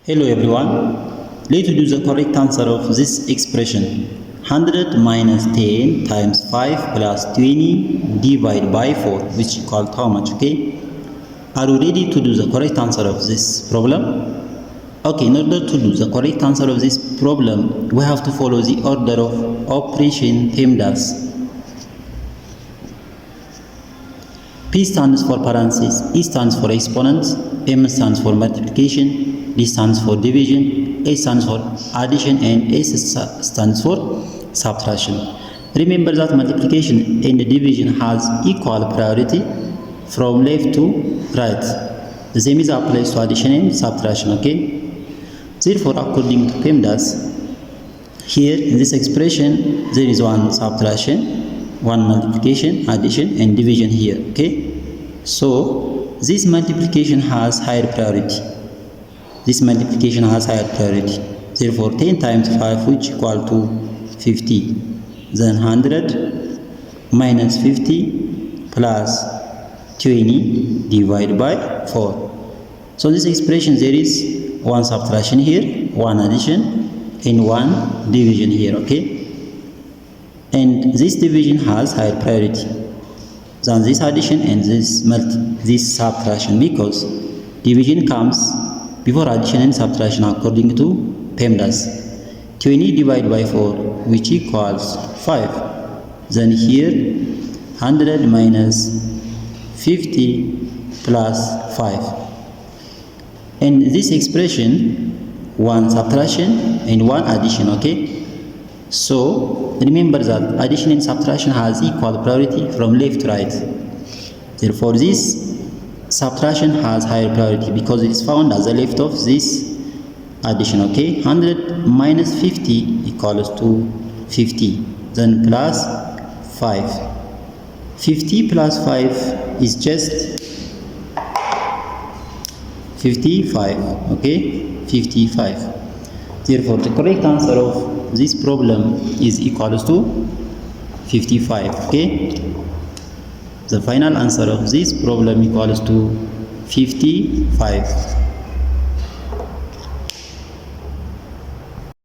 Hello everyone, let's do the correct answer of this expression. 100 minus 10 times 5 plus 20 divided by 4, which equal to how much? Okay, are you ready to do the correct answer of this problem? Okay, in order to do the correct answer of this problem, we have to follow the order of operation PEMDAS. P stands for parentheses, E stands for exponent, M stands for multiplication, D stands for division, A stands for addition, and S stands for subtraction. Remember that multiplication and division has equal priority from left to right. The same is applies to addition and subtraction, okay? Therefore, according to PEMDAS, here in this expression, there is one subtraction, one multiplication, addition, and division here, okay? So, this multiplication has higher priority. This multiplication has higher priority. Therefore, 10 times 5, which equal to 50. Then 100 minus 50 plus 20 divided by 4. So, this expression, there is one subtraction here, one addition, and one division here, okay? And this division has higher priority than this addition and this subtraction, because division comes before addition and subtraction according to PEMDAS. 20 divided by 4, which equals 5. Then here 100 minus 50 plus 5. And this expression, one subtraction and one addition, okay? So remember that addition and subtraction has equal priority from left to right. Therefore, this subtraction has higher priority because it is found at the left of this addition, okay? 100 minus 50 equals to 50, then plus 5. 50 plus 5 is just 55, okay? 55. Therefore, the correct answer of this problem is equals to 55, okay? The final answer of this problem equals to 55.